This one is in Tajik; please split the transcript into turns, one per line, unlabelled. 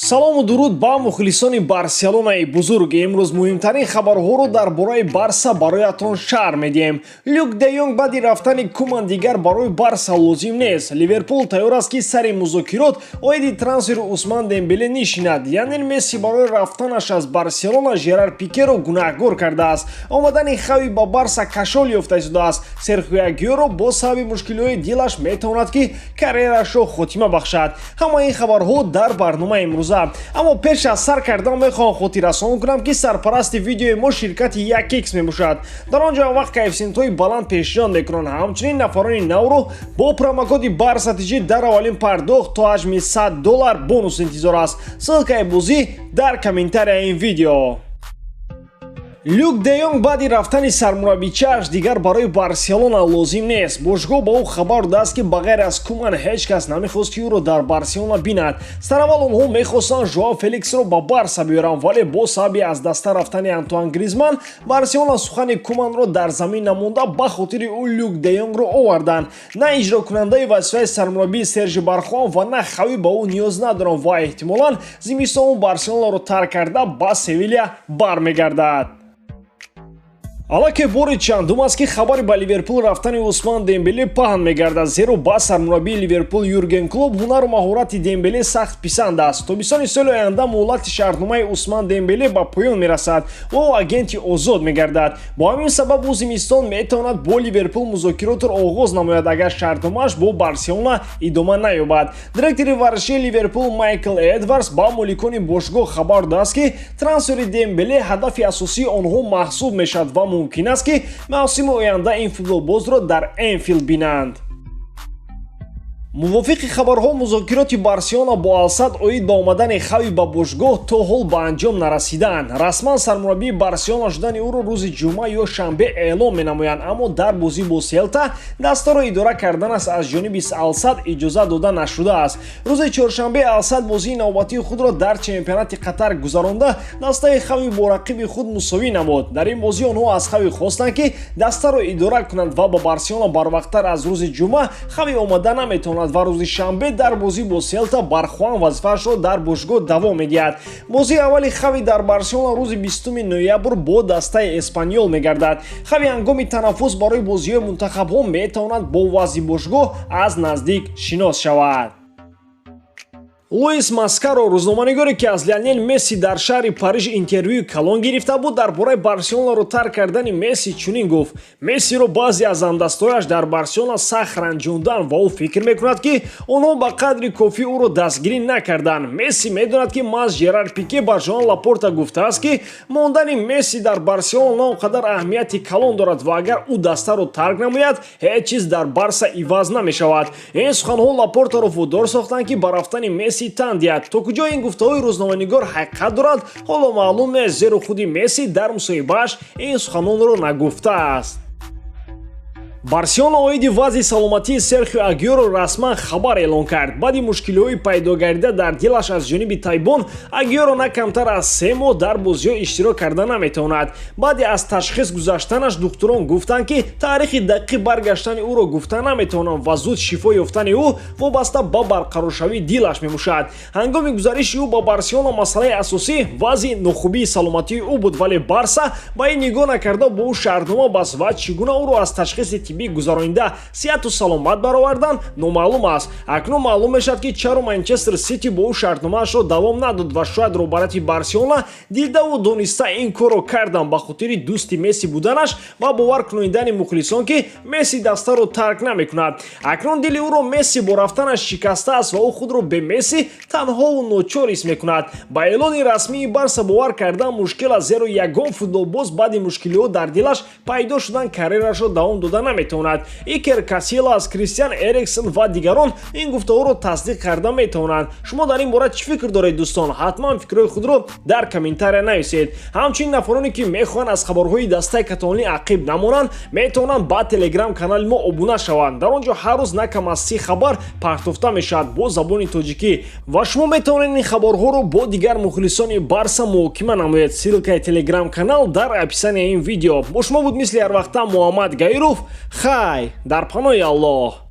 салому дуруд ба мухлисони барселонаи бузург. имрӯз муҳимтарин хабарҳоро дар бораи барса бароятон шаҳр медиҳем. люк де йонг баъди рафтани куман дигар барои барса лозим нест. ливерпул тайёр аст ки сари музокирот оиди трансфери усман дембеле нишинад. лионел месси барои рафтанаш аз барселона жерар пикеро гунаҳгор кардааст. омадани хави ба барса кашол ёфта истодааст. серхио агуэро бо сабаби мушкилиҳои дилаш метавонад ки карерашро хотима бахшад. ҳама ин хабарҳо дар барномаи имрӯз. аммо пеш аз сар кардан мехоҳам хотиррасон кунам ки сарпарасти видеои мо ширкати 1x мебошад. дар он ҷо вақт коэффициентҳои баланд пешниҳод мекунанд. ҳамчунин нафарони навро бо промокоди барсатиҷи дар аввалин пардохт то ҳаҷми $100 бонус интизор аст. ссылкаи бозӣ дар комментарияи ин видео. люк де йонг баъди рафтани сармураббичааш дигар барои барселона лозим нест. бошгоҳ ба ӯ хабар додааст ки ба ғайр аз куман ҳеҷ кас намехост ки ӯро дар барселона бинад. стараввал онҳо мехостанд жоао феликсро ба барса биёранд, вале бо сабаби аз даста рафтани антуан гризман барселона сухани куманро дар замин намонда ба хотири ӯ люк де йонгро оварданд. на иҷрокунандаи вазифаи сармураббии сержи бархуан ва на хави ба ӯ ниёз надоранд ва эҳтимолан зимистон ӯ барселонаро тарк карда ба севилия бармегардад. аллакай бори чандум аст ки хабари ба ливерпул рафтани усман дембеле паҳн мегардад, зеро ба сармураббии ливерпул юрген клоп ҳунару маҳорати дембеле сахт писанд аст. тобистони соли оянда муҳлати шаҳрномаи усман дембеле ба поён мерасад ва ӯ агенти озод мегардад. бо ҳамин сабаб ӯ зимистон метавонад бо ливерпул музокиротро оғоз намояд агар шаҳрномааш бо барселона идома наёбад. директори варзишии ливерпул майкл эдвардс ба моликони бошгоҳ хабар додааст ки трансфери дембеле ҳадафи асосии онҳо маҳсуб мешавад ва мумкин аст ки мавсими оянда ин футболбозро дар Энфилд бинанд. мувофиқи хабарҳо музокироти барселона бо алсад оид ба омадани хави ба бошгоҳ то ҳол ба анҷом нарасидаанд. расман сармураббии барселона шудани ӯро рӯзи ҷумъа ё шанбе эълон менамоянд, аммо дар бозӣ бо селта дастаро идора карданаш аз ҷониби алсад иҷоза дода нашудааст. рӯзи чоршанбе алсад бозии навбатии худро дар чемпионати қатар гузаронда дастаи хави бо рақиби худ мусовӣ намуд. дар ин бозӣ онҳо аз хави хостанд ки дастаро идора кунанд ва ба барселона барвақттар аз рӯзи ҷумъа хави омада наметавонад ва рӯзи шанбе дар бозӣ бо селта бархуан вазифаашро дар бошгоҳ давом медиҳад. бозии аввали хави дар барселона рӯзи 20 ноябр бо дастаи эспаньол мегардад. хави ҳангоми танаффус барои бозиҳои мунтахабҳо метавонад бо вазъи бошгоҳ аз наздик шинос шавад. луис маскаро, рӯзноманигоре ки аз лионел месси дар шаҳри париж интервюи калон гирифта буд, дар бораи барселонаро тарк кардани месси чунин гуфт: мессиро баъзе аз ҳамдастояш дар барселона сахт ранҷонданд ва ӯ фикр мекунад ки онҳо ба қадри кофӣ ӯро дастгирӣ накарданд. месси медонад ки маз жерар пике ба жоан лапорта гуфтааст ки мондани месси дар барселона на он қадар аҳамияти калон дорад ва агар ӯ дастаро тарк намояд ҳеҷ чиз дар барса иваз намешавад. ин суханҳо лапортаро водор сохтанд ки ба рафтани месси тан диҳад. то куҷо ин гуфтаҳои рӯзноманигор ҳақиқат дорад ҳоло маълум нест, зеро худи месси дар мусоҳибааш ин суханонро нагуфтааст. барселона оиди вазъи саломатии серхио агуэро расман хабар эълон кард. баъди мушкилиҳои пайдо гардида дар дилаш аз ҷониби тайбон, агуэро на камтар аз 3 моҳ дар бозиҳо иштирок карда наметавонад. баъди аз ташхис гузаштанаш духтурон гуфтанд ки таърихи дақиқи баргаштани ӯро гуфта наметавонанд ва зуд шифо ёфтани ӯ вобаста ба барқароршавии дилаш мебошад. ҳангоми гузариши ӯ ба барселона масъалаи асосӣ вазъи нохубии саломатии ӯ буд, вале барса ба ин нигоҳ накарда бо ӯ шаҳрнома баст ва чӣ гуна ӯро аз ташхиси тиббӣ гузаронда сиҳату саломат баровардан номаълум аст. акнун маълум мешавад ки чаро манчестер сити бо ӯ шаҳрномаашро давом надод ва шояд роҳбарияти барселона дидаву дониста ин корро карданд ба хотири дӯсти месси буданаш ва бовар кунонидани мухлисон ки месси дастаро тарк намекунад. акнун дили ӯро месси бо рафтанаш шикастааст ва ӯ худро бе месси танҳову ночор ҳис мекунад. ба эълони расмии барса бовар кардан мушкил аст, зеро ягон футболбоз баъди мушкилиҳо дар дилаш пайдо шудан карерашро давом дода наметавонад. икер касилас, кристиан эриксон ва дигарон ин гуфтаҳоро тасдиқ карда метавонанд. шумо дар ин бора чӣ фикр доред дӯстон? ҳатман фикрҳои худро дар комментария нависед. ҳамчунин нафароне ки мехоҳанд аз хабарҳои дастаи каталонӣ ақиб намонанд, метавонанд ба телеграм канали мо обуна шаванд. дар он ҷо ҳар рӯз на кам аз 30 хабар партофта мешавад бо забони тоҷикӣ ва шумо метавонед ин хабарҳоро бо дигар мухлисони барса муҳокима намоед. ссилкаи телеграм канал дар описанияи ин видео. бо шумо буд мисли ҳар вақта Муҳаммад Гаиров. хай дар паноҳи Аллоҳ.